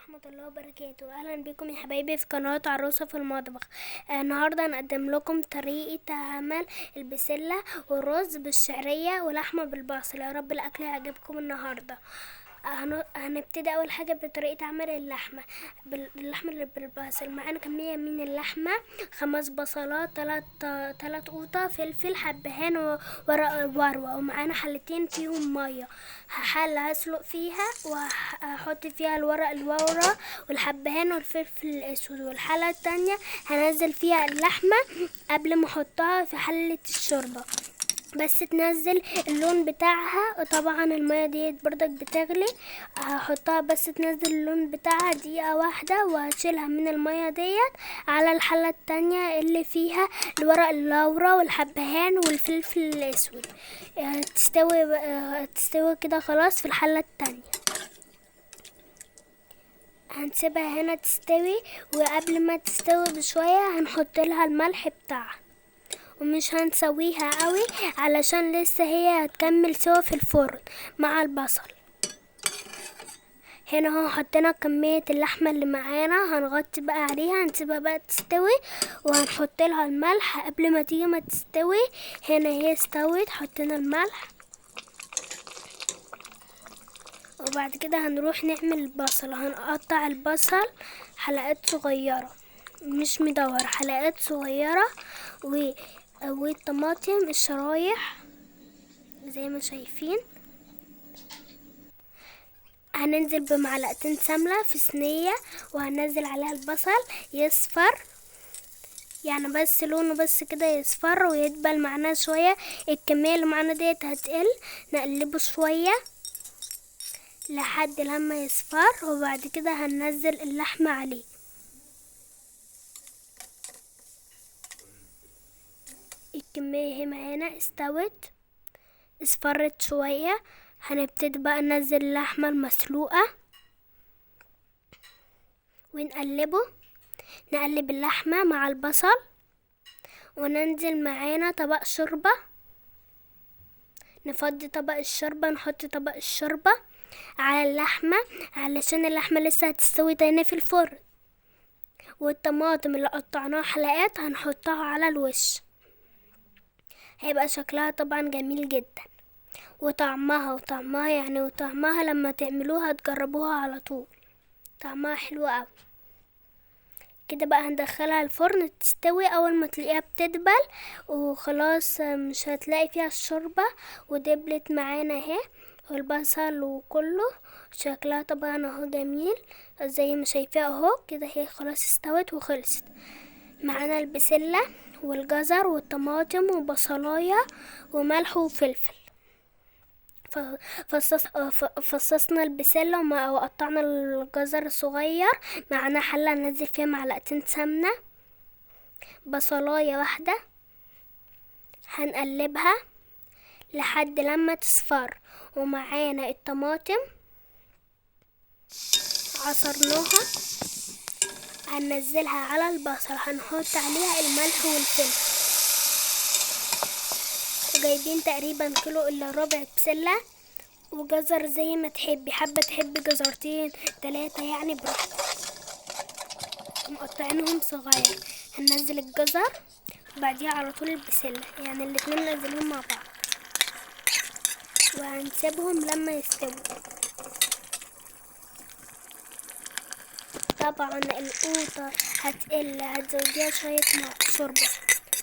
ورحمة الله وبركاته. أهلا بكم يا حبايبي في قناة عروسة في المطبخ. النهاردة هنقدم لكم طريقة عمل البسلة والرز بالشعرية ولحمة بالبصل. يا رب الأكل يعجبكم النهاردة. هنبتدي أول حاجة بطريقة عمل اللحمة اللي بالبصل. معانا كمية من اللحمة 5 بصلات، 3 قوطة فلفل، حبهان وورق الوروة، ومعانا حلتين فيهم مية. حلة هسلق فيها وهحط فيها الورق الورة والحبهان والفلفل الأسود، والحلة التانية هنزل فيها اللحمة قبل ما احطها في حلة الشوربة بس تنزل اللون بتاعها. وطبعا المية ديت بردك بتغلي، هحطها بس تنزل اللون بتاعها دقيقة واحدة، وهشيلها من المية ديت على الحلة التانية اللي فيها الورق اللورا والحبهان والفلفل الاسود. تستوي كده خلاص. في الحلة التانية هنسيبها هنا تستوي، وقبل ما تستوي بشوية هنحط لها الملح بتاعها، ومش هنسويها قوي علشان لسه هي هتكمل سوا في الفرن مع البصل. هنا اهو حطينا كمية اللحمة اللي معانا، هنغطي بقى عليها، هنسيبها بقى تستوي، وهنحط لها الملح قبل ما تيجي ما تستوي. هنا هي استوت، حطينا الملح، وبعد كده هنروح نعمل البصل. هنقطع البصل حلقات صغيرة مش مدورة، حلقات صغيرة، والطماطم الشرايح زي ما شايفين. هننزل بمعلقتين سمنة في صينية، وهننزل عليها البصل يصفر، يعني بس لونه بس كده يصفر ويدبل معنا شوية. الكمية اللي معنا ديت هتقل، نقلبه شوية لحد لما يصفر، وبعد كده هننزل اللحمة عليه. الكمية هي معانا استوت، اصفرت شوية. هنبتدي بقى ننزل اللحمة المسلوقة ونقلبه، نقلب اللحمة مع البصل، وننزل معانا طبق شوربة، نفضي طبق الشوربة، نحط طبق الشوربة على اللحمة علشان اللحمة لسه هتستوي تاني في الفرن. والطماطم اللي قطعناها حلقات هنحطها على الوش، هيبقى شكلها طبعا جميل جدا. وطعمها لما تعملوها تجربوها على طول، طعمها حلو قوي. كده بقى هندخلها الفرن تستوي. اول ما تلاقيها بتدبل وخلاص مش هتلاقي فيها الشوربة ودبلت معانا اهي، والبصل وكله شكلها طبعا اهو جميل زي ما شايفاه اهو. كده هي خلاص استوت وخلصت. معانا البسلة والجزر والطماطم وبصلاية وملح وفلفل. فصصنا البسلة وقطعنا الجزر صغير. معانا حلة ننزل فيها معلقتين سمنة، بصلاية واحدة، هنقلبها لحد لما تصفر. ومعانا الطماطم عصرناها، هننزلها على البصل، هنحط عليها الملح والفلفل. وجايبين تقريبا كيلو الا ربع بسلة وجزر زي ما تحبي، حابة تحبي جزرتين 3 يعني براحتك، مقطعينهم صغير. هننزل الجزر وبعديها على طول البسلة، يعني الاتنين ننزلهم مع بعض، وهنسيبهم لما يستووا. طبعا القوطة هتقل، هتزوديها شوية شوربة.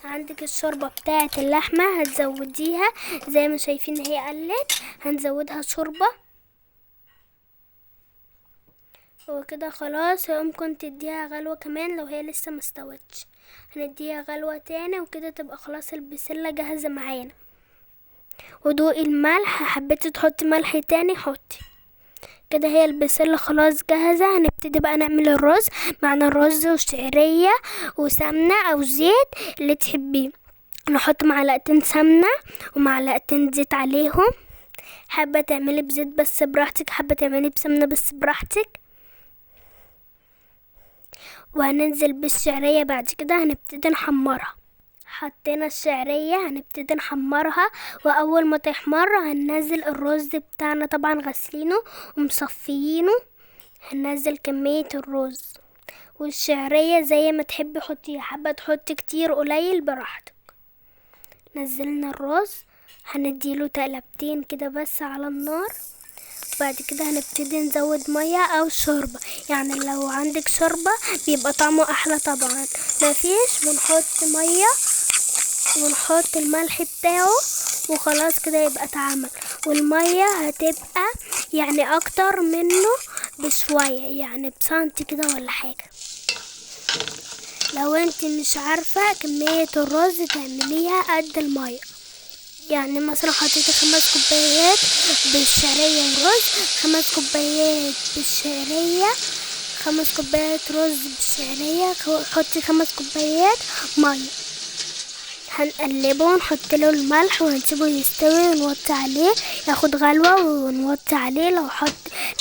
عندك الشوربة بتاعة اللحمة هتزوديها زي ما شايفين هي قلت، هنزودها شوربة. وكده خلاص ممكن تديها غلوة كمان لو هي لسه مستوتش، هنديها غلوة تاني، وكده تبقى خلاص البسلة جاهزة معانا. ودوقي الملح، حبيتي تحطي ملح تاني حطي. كده هي البسلة خلاص جاهزة. هنبتدي بقى نعمل الرز. معنا الرز وشعرية وسمنة او زيت اللي تحبيه. نحط معلقتين سمنة ومعلقتين زيت عليهم، حابة تعملي بزيت بس براحتك، حابة تعملي بسمنة بس براحتك. وهننزل بالشعرية بعد كده هنبتدي نحمرها. حطينا الشعرية هنبتدي نحمرها، واول ما تحمر هننزل الرز بتاعنا، طبعا غسلينه ومصفيينه، هننزل كمية الرز والشعرية زي ما تحبي حطي، حابة تحطي كتير قليل براحتك. نزلنا الرز هنديله تقلبتين كده بس على النار، بعد كده هنبتدي نزود مية او شوربة، يعني لو عندك شوربة بيبقى طعمه احلى طبعا. مفيش بنحط مية ونحط الملح بتاعه وخلاص كده يبقى اتعمل. والمية هتبقى يعني اكتر منه بشوية، يعني بسنتي كده ولا حاجة. لو انت مش عارفة كمية الرز تعمليها قد المية، يعني مثلا حطيتي 5 كوبايات بالشعرية ورز، 5 كوبايات بالشعرية، 5 كوبايات رز بالشعرية، حطي 5 كوبايات مية. هنقلبه ونحط له الملح ونسيبه يستوي ونوطي عليه ياخد غلوة ونوطي عليه.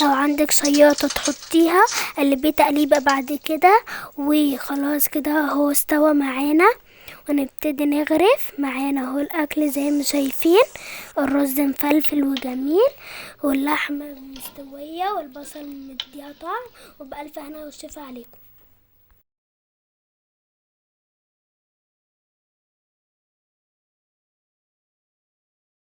لو عندك شياطة تحطيها قلبيه تقليبة بعد كده، وخلاص كده هو استوى معانا. ونبتدي نغرف معانا اهو الاكل زي ما شايفين، الرز مفلفل وجميل واللحمة مستوية والبصل مديها طعم، وبألف هنا والشفا عليكم.